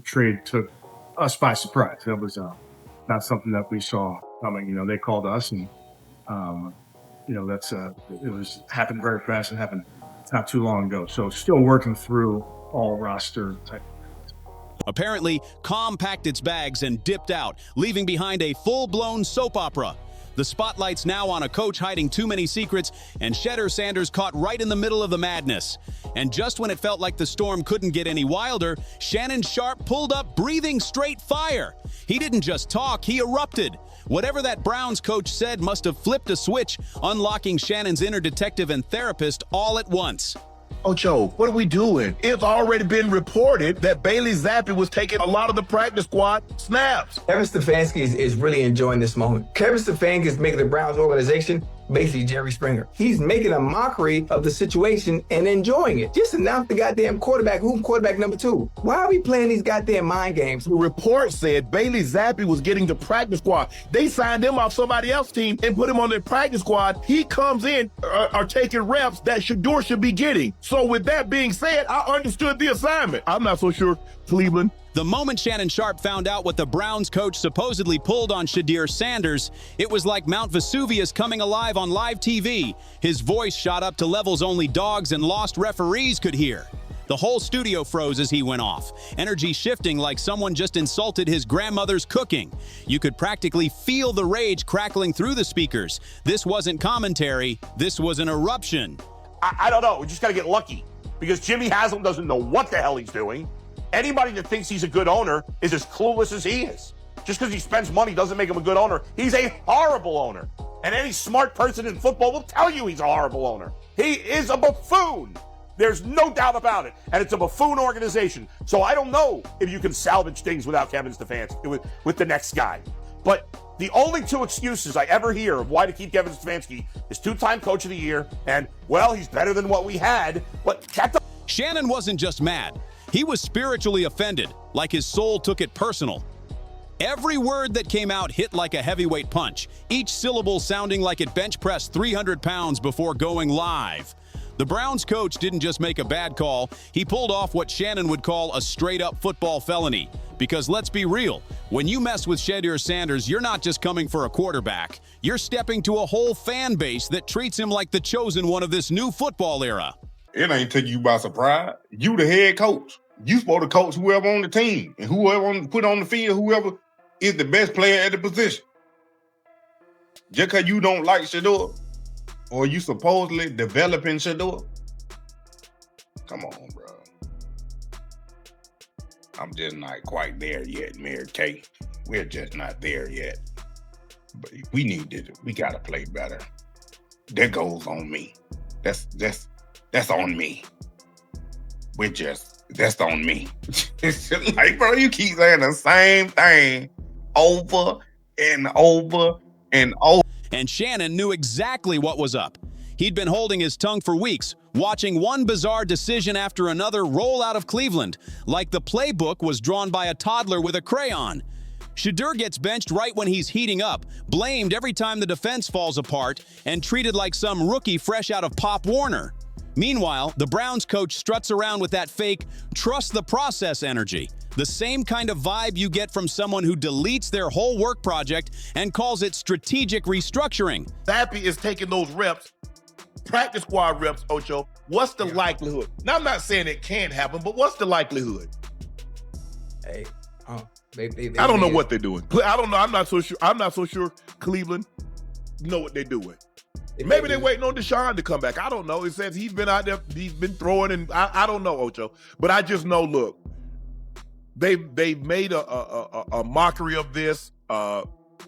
trade took us by surprise. That was not something that we saw coming. They called us, and that's it was happened very fast. It happened not too long ago. So still working through all roster type. Apparently, Com packed its bags and dipped out, leaving behind a full-blown soap opera. The spotlight's now on a coach hiding too many secrets, and Shedeur Sanders caught right in the middle of the madness. And just when it felt like the storm couldn't get any wilder, Shannon Sharpe pulled up breathing straight fire. He didn't just talk, he erupted. Whatever that Browns coach said must have flipped a switch, unlocking Shannon's inner detective and therapist all at once. Ocho, what are we doing? It's already been reported that Bailey Zappi was taking a lot of the practice squad snaps. Kevin Stefanski is really enjoying this moment. Kevin Stefanski is making the Browns organization basically Jerry Springer. He's making a mockery of the situation and enjoying it. Just announce the goddamn quarterback, who's quarterback number 2. Why are we playing these goddamn mind games? The report said Bailey Zappi was getting the practice squad. They signed him off somebody else's team and put him on their practice squad. He comes in, are taking reps that Shedeur should be getting. So with that being said, I understood the assignment. I'm not so sure, Cleveland. The moment Shannon Sharpe found out what the Browns coach supposedly pulled on Shedeur Sanders, it was like Mount Vesuvius coming alive on live TV. His voice shot up to levels only dogs and lost referees could hear. The whole studio froze as he went off, energy shifting like someone just insulted his grandmother's cooking. You could practically feel the rage crackling through the speakers. This wasn't commentary, this was an eruption. I don't know, we just gotta get lucky, because Jimmy Haslam doesn't know what the hell he's doing. Anybody that thinks he's a good owner is as clueless as he is. Just because he spends money doesn't make him a good owner. He's a horrible owner. And any smart person in football will tell you he's a horrible owner. He is a buffoon. There's no doubt about it. And it's a buffoon organization. So I don't know if you can salvage things without Kevin Stefanski, with the next guy. But the only 2 excuses I ever hear of why to keep Kevin Stefanski is 2-time coach of the year and, well, he's better than what we had. But Shannon wasn't just mad. He was spiritually offended, like his soul took it personal. Every word that came out hit like a heavyweight punch, each syllable sounding like it bench pressed 300 pounds before going live. The Browns coach didn't just make a bad call, he pulled off what Shannon would call a straight-up football felony. Because let's be real, when you mess with Shedeur Sanders, you're not just coming for a quarterback. You're stepping to a whole fan base that treats him like the chosen one of this new football era. It ain't taking you by surprise. You the head coach. You supposed to coach whoever on the team. And whoever put on the field, whoever is the best player at the position. Just because you don't like Shedeur, or you supposedly developing Shedeur, come on, bro. I'm just not quite there yet, Mary Kay. We're just not there yet. But we gotta play better. That goes on me. That's on me. That's on me. It's just like, bro, you keep saying the same thing over and over and over. And Shannon knew exactly what was up. He'd been holding his tongue for weeks, watching one bizarre decision after another roll out of Cleveland, like the playbook was drawn by a toddler with a crayon. Shedeur gets benched right when he's heating up, blamed every time the defense falls apart, and treated like some rookie fresh out of Pop Warner. Meanwhile, the Browns coach struts around with that fake, trust the process energy. The same kind of vibe you get from someone who deletes their whole work project and calls it strategic restructuring. Zappi is taking those reps, practice squad reps, Ocho. What's the likelihood? Now, I'm not saying it can't happen, but what's the likelihood? Hey, I don't know what they're doing. I don't know. I'm not so sure Cleveland know what they're doing. Maybe they're waiting on Deshaun to come back. I don't know. It says he's been out there, he's been throwing, and I don't know, Ocho. But I just know, look, they've made a mockery of this.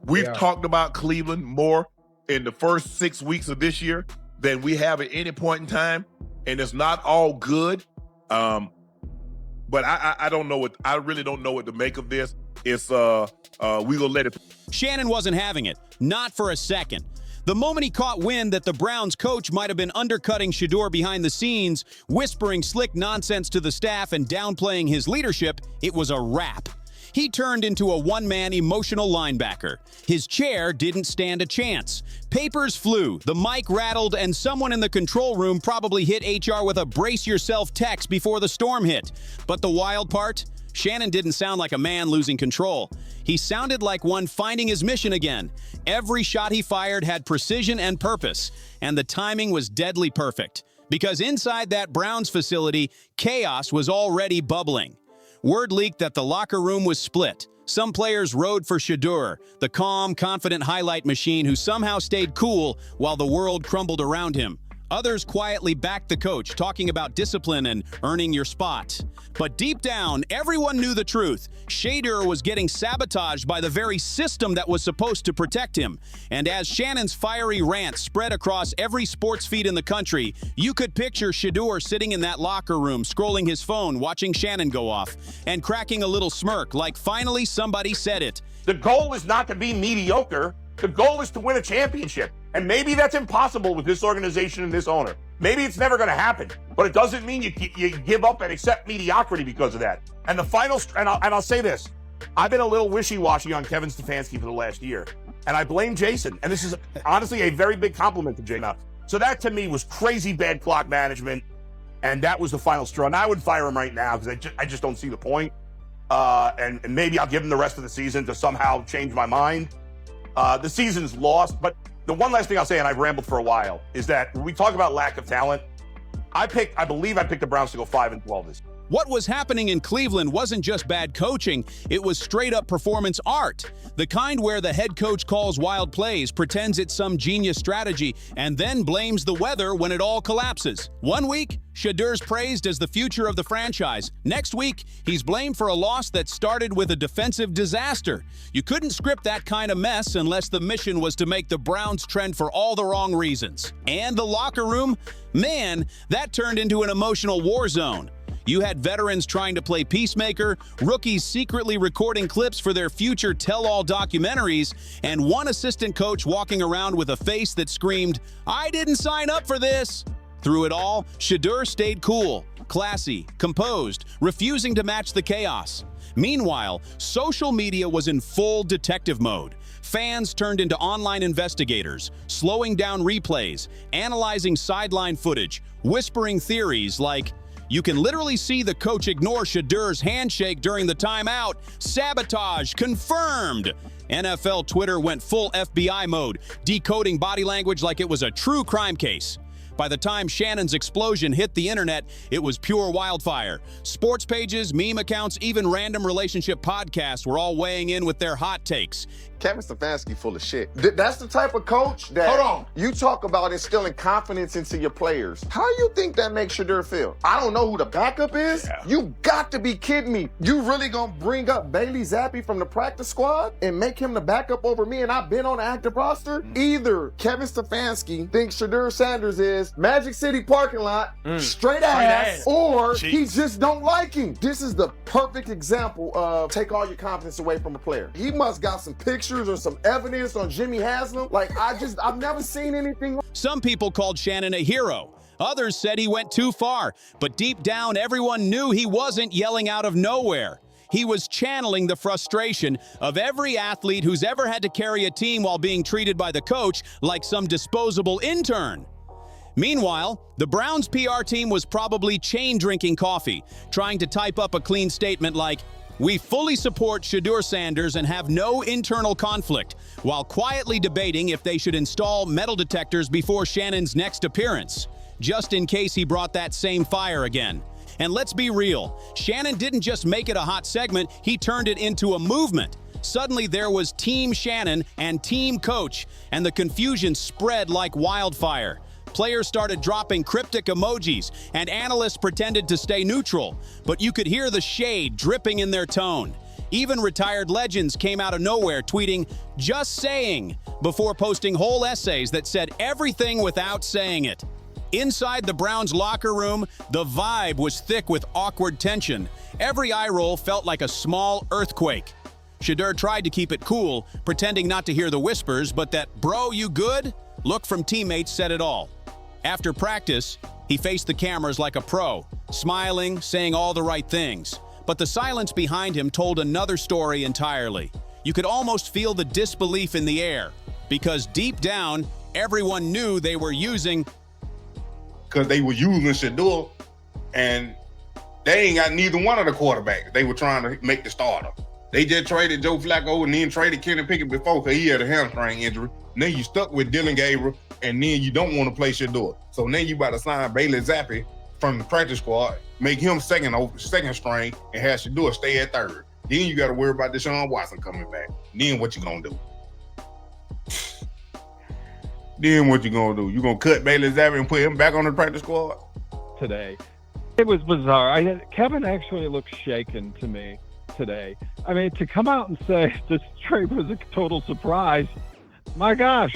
We've talked about Cleveland more in the first 6 weeks of this year than we have at any point in time, and it's not all good. But I don't know what, I really don't know what to make of this. It's we gonna let it. Shannon wasn't having it, not for a second. The moment he caught wind that the Browns coach might have been undercutting Shedeur behind the scenes, whispering slick nonsense to the staff and downplaying his leadership, it was a wrap. He turned into a one-man emotional linebacker. His chair didn't stand a chance. Papers flew, the mic rattled, and someone in the control room probably hit HR with a brace yourself text before the storm hit. But the wild part? Shannon didn't sound like a man losing control. He sounded like one finding his mission again. Every shot he fired had precision and purpose, and the timing was deadly perfect. Because inside that Browns facility, chaos was already bubbling. Word leaked that the locker room was split. Some players rode for Shedeur, the calm, confident highlight machine who somehow stayed cool while the world crumbled around him. Others quietly backed the coach, talking about discipline and earning your spot. But deep down, everyone knew the truth. Shedeur was getting sabotaged by the very system that was supposed to protect him. And as Shannon's fiery rant spread across every sports feed in the country, you could picture Shedeur sitting in that locker room, scrolling his phone, watching Shannon go off, and cracking a little smirk like finally somebody said it. The goal is not to be mediocre. The goal is to win a championship. And maybe that's impossible with this organization and this owner. Maybe it's never going to happen, but it doesn't mean you give up and accept mediocrity because of that. And the final, and I'll say this, I've been a little wishy-washy on Kevin Stefanski for the last year, and I blame Jason. And this is honestly a very big compliment to Jason. So that to me was crazy bad clock management, and that was the final straw. And I would fire him right now because I just don't see the point. And maybe I'll give him the rest of the season to somehow change my mind. The season's lost, but the one last thing I'll say, and I've rambled for a while, is that when we talk about lack of talent, I believe I picked the Browns to go 5-12 this year. What was happening in Cleveland wasn't just bad coaching, it was straight-up performance art. The kind where the head coach calls wild plays, pretends it's some genius strategy, and then blames the weather when it all collapses. One week, Shedeur's praised as the future of the franchise. Next week, he's blamed for a loss that started with a defensive disaster. You couldn't script that kind of mess unless the mission was to make the Browns trend for all the wrong reasons. And the locker room? Man, that turned into an emotional war zone. You had veterans trying to play peacemaker, rookies secretly recording clips for their future tell-all documentaries, and one assistant coach walking around with a face that screamed, "I didn't sign up for this!" Through it all, Shedeur stayed cool, classy, composed, refusing to match the chaos. Meanwhile, social media was in full detective mode. Fans turned into online investigators, slowing down replays, analyzing sideline footage, whispering theories like, "You can literally see the coach ignore Shedeur's handshake during the timeout. Sabotage confirmed." NFL Twitter went full FBI mode, decoding body language like it was a true crime case. By the time Shannon's explosion hit the internet, it was pure wildfire. Sports pages, meme accounts, even random relationship podcasts were all weighing in with their hot takes. Kevin Stefanski full of shit. That's the type of coach that you talk about instilling confidence into your players. How you think that makes Shedeur feel? I don't know who the backup is. Yeah. You got to be kidding me. You really gonna bring up Bailey Zappi from the practice squad and make him the backup over me and I've been on the active roster? Either Kevin Stefanski thinks Shedeur Sanders is Magic City parking lot, straight ass, or he just don't like him. This is the perfect example of take all your confidence away from a player. He must got some pictures or some evidence on Jimmy Haslam. Like, I've never seen anything. Some people called Shannon a hero. Others said he went too far. But deep down, everyone knew he wasn't yelling out of nowhere. He was channeling the frustration of every athlete who's ever had to carry a team while being treated by the coach like some disposable intern. Meanwhile, the Browns' PR team was probably chain-drinking coffee, trying to type up a clean statement like, "We fully support Shedeur Sanders and have no internal conflict," while quietly debating if they should install metal detectors before Shannon's next appearance, just in case he brought that same fire again. And let's be real, Shannon didn't just make it a hot segment, he turned it into a movement. Suddenly there was Team Shannon and Team Coach, and the confusion spread like wildfire. Players started dropping cryptic emojis, and analysts pretended to stay neutral, but you could hear the shade dripping in their tone. Even retired legends came out of nowhere tweeting, "Just saying," before posting whole essays that said everything without saying it. Inside the Browns locker room, the vibe was thick with awkward tension. Every eye roll felt like a small earthquake. Shedeur tried to keep it cool, pretending not to hear the whispers, but that "bro, you good?" look from teammates said it all. After practice, he faced the cameras like a pro, smiling, saying all the right things. But the silence behind him told another story entirely. You could almost feel the disbelief in the air, because deep down, everyone knew they were using... Because they were using Shedeur, and They ain't got neither one of the quarterbacks they were trying to make the starter. They just traded Joe Flacco and then traded Kenny Pickett before because he had a hamstring injury. And then you stuck with Dylan Gabriel, and then you don't want to play Shedeur. So then you about to sign Bailey Zappi from the practice squad, make him second string, and have Shedeur stay at third. Then you got to worry about Deshaun Watson coming back. Then what you gonna do? Then what you gonna do? You gonna cut Bailey Zappi and put him back on the practice squad? Today, it was bizarre. Kevin actually looked shaken to me today. I mean, to come out and say this trade was a total surprise, my gosh,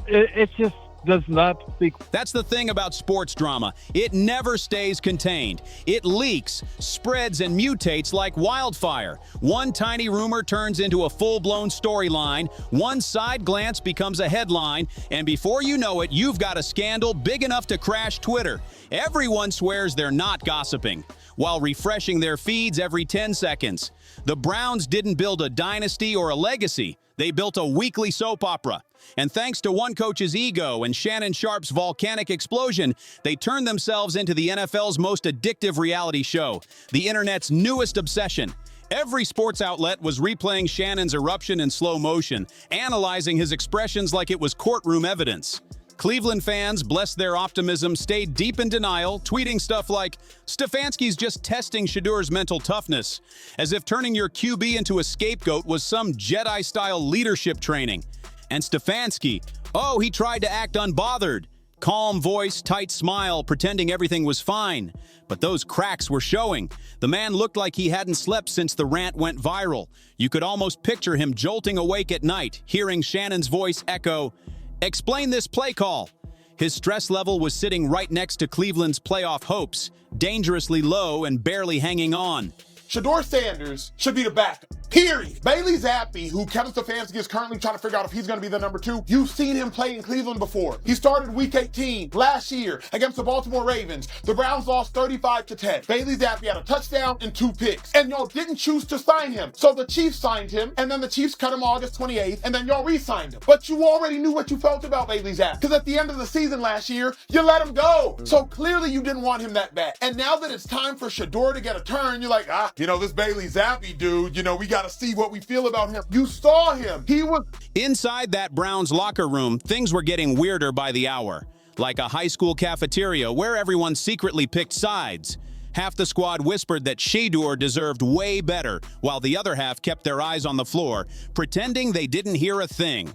it just does not speak. That's the thing about sports drama. It never stays contained. It leaks, spreads, and mutates like wildfire. One tiny rumor turns into a full-blown storyline. One side glance becomes a headline. And before you know it, you've got a scandal big enough to crash Twitter. Everyone swears they're not gossiping, while refreshing their feeds every 10 seconds. The Browns didn't build a dynasty or a legacy. They built a weekly soap opera. And thanks to one coach's ego and Shannon Sharpe's volcanic explosion, they turned themselves into the NFL's most addictive reality show, the internet's newest obsession. Every sports outlet was replaying Shannon's eruption in slow motion, analyzing his expressions like it was courtroom evidence. Cleveland fans, bless their optimism, stayed deep in denial, tweeting stuff like, Stefanski's just testing Shedeur's mental toughness, as if turning your QB into a scapegoat was some Jedi-style leadership training. And Stefanski, oh, he tried to act unbothered. Calm voice, tight smile, pretending everything was fine. But those cracks were showing. The man looked like he hadn't slept since the rant went viral. You could almost picture him jolting awake at night, hearing Shannon's voice echo, explain this play call. His stress level was sitting right next to Cleveland's playoff hopes, dangerously low and barely hanging on. Shedeur Sanders should be the backup. Period. Bailey Zappi, who Kevin Stefanski is currently trying to figure out if he's going to be the number 2. You've seen him play in Cleveland before. He started week 18 last year against the Baltimore Ravens. The Browns lost 35-10. Bailey Zappi had a touchdown and 2 picks. And y'all didn't choose to sign him. So the Chiefs signed him, and then the Chiefs cut him August 28th, and then y'all re-signed him. But you already knew what you felt about Bailey Zappi. Because at the end of the season last year, you let him go. So clearly you didn't want him that bad. And now that it's time for Shedeur to get a turn, you're like, this Bailey Zappi dude, we got to see what we feel about him. You saw him. He was... Inside that Browns locker room, things were getting weirder by the hour. Like a high school cafeteria where everyone secretly picked sides. Half the squad whispered that Shedeur deserved way better, while the other half kept their eyes on the floor, pretending they didn't hear a thing.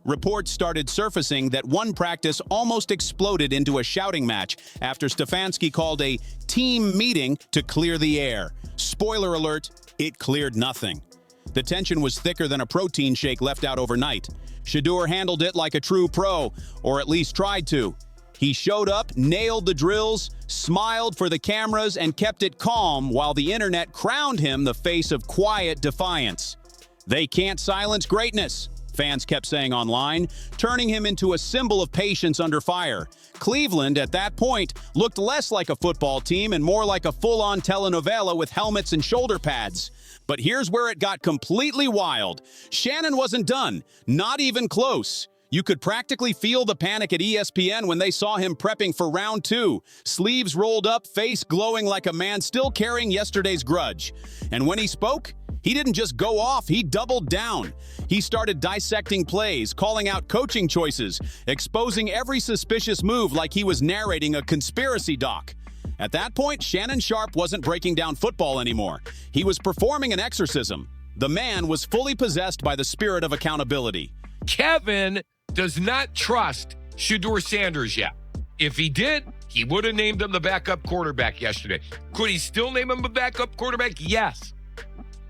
Reports started surfacing that one practice almost exploded into a shouting match after Stefanski called a team meeting to clear the air. Spoiler alert, it cleared nothing. The tension was thicker than a protein shake left out overnight. Shedeur handled it like a true pro, or at least tried to. He showed up, nailed the drills, smiled for the cameras, and kept it calm while the internet crowned him the face of quiet defiance. They can't silence greatness, fans kept saying online, turning him into a symbol of patience under fire. Cleveland, at that point, looked less like a football team and more like a full-on telenovela with helmets and shoulder pads. But here's where it got completely wild. Shannon wasn't done, not even close. You could practically feel the panic at ESPN when they saw him prepping for round 2, sleeves rolled up, face glowing like a man still carrying yesterday's grudge. And when he spoke, he didn't just go off, he doubled down. He started dissecting plays, calling out coaching choices, exposing every suspicious move like he was narrating a conspiracy doc. At that point, Shannon Sharpe wasn't breaking down football anymore. He was performing an exorcism. The man was fully possessed by the spirit of accountability. Kevin does not trust Shedeur Sanders yet. If he did, he would have named him the backup quarterback yesterday. Could he still name him a backup quarterback? Yes.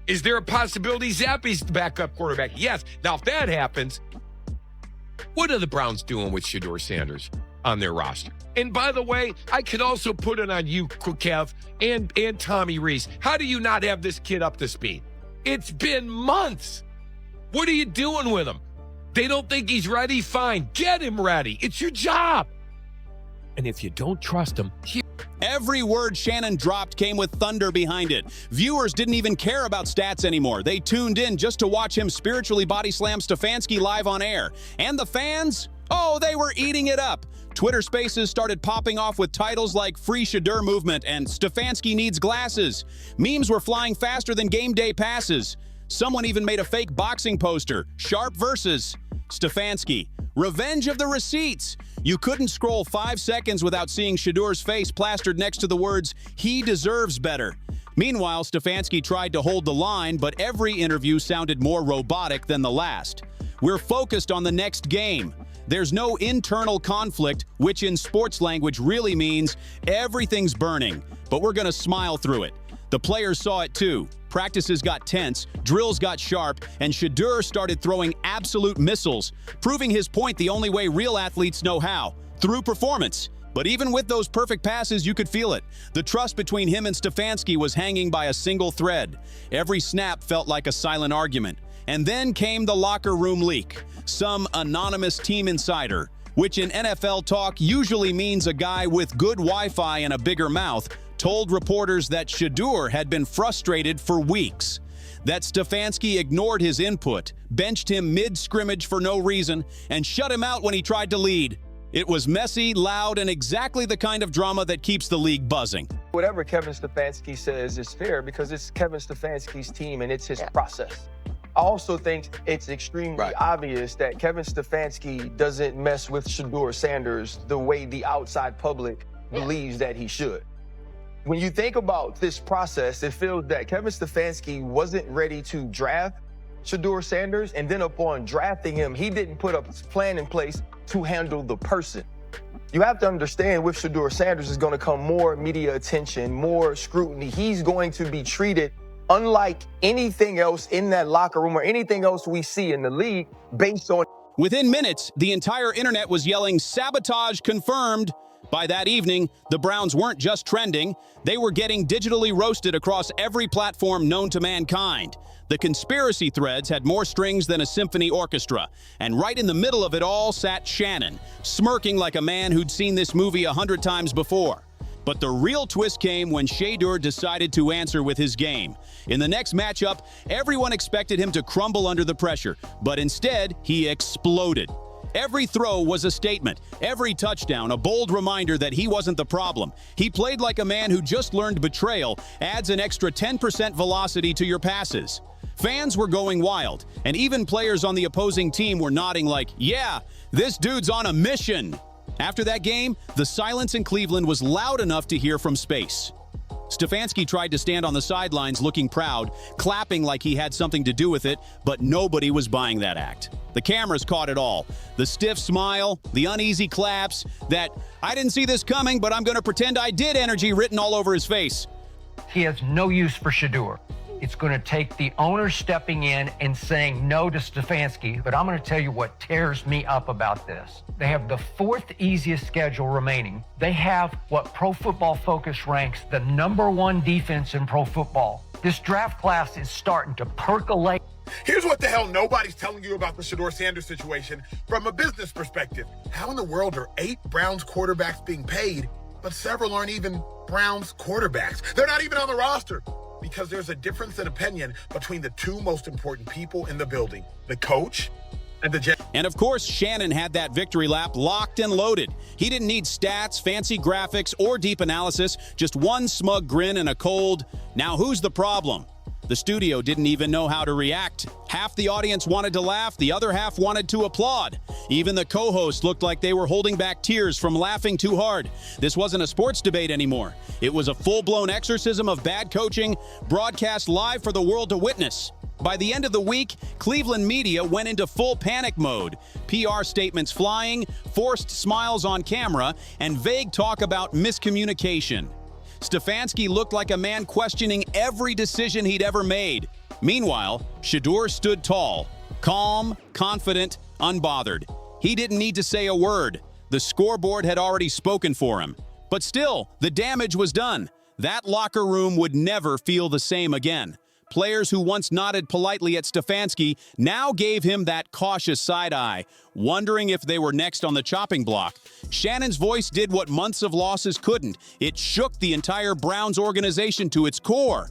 Is there a possibility Zappi's the backup quarterback? Yes. Now, if that happens, what are the Browns doing with Shedeur Sanders on their roster? And by the way, I could also put it on you, Kev, and Tommy Reese. How do you not have this kid up to speed? It's been months. What are you doing with him? They don't think he's ready? Fine. Get him ready. It's your job. And if you don't trust him, Every word Shannon dropped came with thunder behind it. Viewers didn't even care about stats anymore. They tuned in just to watch him spiritually body slam Stefanski live on air. And the fans? Oh, they were eating it up. Twitter Spaces started popping off with titles like Free Shedeur Movement and Stefanski Needs Glasses. Memes were flying faster than game day passes. Someone even made a fake boxing poster, Sharpe versus Stefanski. Revenge of the receipts. You couldn't scroll 5 seconds without seeing Shedeur's face plastered next to the words, "He deserves better." Meanwhile, Stefanski tried to hold the line, but every interview sounded more robotic than the last. We're focused on the next game. There's no internal conflict, which in sports language really means everything's burning, but we're gonna smile through it. The players saw it too. Practices got tense, drills got sharp, and Shedeur started throwing absolute missiles, proving his point the only way real athletes know how, through performance. But even with those perfect passes, you could feel it. The trust between him and Stefanski was hanging by a single thread. Every snap felt like a silent argument. And then came the locker room leak. Some anonymous team insider, which in NFL talk usually means a guy with good Wi-Fi and a bigger mouth, told reporters that Shedeur had been frustrated for weeks. That Stefanski ignored his input, benched him mid-scrimmage for no reason, and shut him out when he tried to lead. It was messy, loud, and exactly the kind of drama that keeps the league buzzing. Whatever Kevin Stefanski says is fair because it's Kevin Stefanski's team and it's his process. I also think it's extremely obvious that Kevin Stefanski doesn't mess with Shedeur Sanders the way the outside public believes that he should. When you think about this process, it feels that Kevin Stefanski wasn't ready to draft Shedeur Sanders, and then upon drafting him, he didn't put a plan in place to handle the person. You have to understand with Shedeur Sanders is going to come more media attention, more scrutiny. He's going to be treated unlike anything else in that locker room or anything else we see in the league based on. Within minutes, the entire internet was yelling sabotage confirmed. By that evening, the Browns weren't just trending, they were getting digitally roasted across every platform known to mankind. The conspiracy threads had more strings than a symphony orchestra, and right in the middle of it all sat Shannon, smirking like a man who'd seen this movie 100 times before. But the real twist came when Shedeur decided to answer with his game. In the next matchup, everyone expected him to crumble under the pressure, but instead, he exploded. Every throw was a statement, every touchdown a bold reminder that he wasn't the problem. He played like a man who just learned betrayal adds an extra 10% velocity to your passes. Fans were going wild, and even players on the opposing team were nodding like, yeah, this dude's on a mission. After that game, the silence in Cleveland was loud enough to hear from space. Stefanski tried to stand on the sidelines looking proud, clapping like he had something to do with it, but nobody was buying that act. The cameras caught it all. The stiff smile, the uneasy claps, that "I didn't see this coming, but I'm going to pretend I did" energy written all over his face. He has no use for Shedeur. It's going to take the owner stepping in and saying no to Stefanski, but I'm going to tell you what tears me up about this. They have the 4th easiest schedule remaining. They have what Pro Football Focus ranks the #1 defense in pro football. This draft class is starting to percolate. Here's what the hell nobody's telling you about the Shedeur Sanders situation from a business perspective. How in the world are 8 Browns quarterbacks being paid, but several aren't even Browns quarterbacks? They're not even on the roster. Because there's a difference in opinion between the 2 most important people in the building, the coach and the general. And of course, Shannon had that victory lap locked and loaded. He didn't need stats, fancy graphics, or deep analysis, just one smug grin and a cold, "Now who's the problem?" The studio didn't even know how to react. Half the audience wanted to laugh, the other half wanted to applaud. Even the co-hosts looked like they were holding back tears from laughing too hard. This wasn't a sports debate anymore. It was a full-blown exorcism of bad coaching, broadcast live for the world to witness. By the end of the week, Cleveland media went into full panic mode. PR statements flying, forced smiles on camera, and vague talk about miscommunication. Stefanski looked like a man questioning every decision he'd ever made. Meanwhile, Shedeur stood tall, calm, confident, unbothered. He didn't need to say a word. The scoreboard had already spoken for him. But still, the damage was done. That locker room would never feel the same again. Players who once nodded politely at Stefanski now gave him that cautious side eye, wondering if they were next on the chopping block. Shannon's voice did what months of losses couldn't. It shook the entire Browns organization to its core.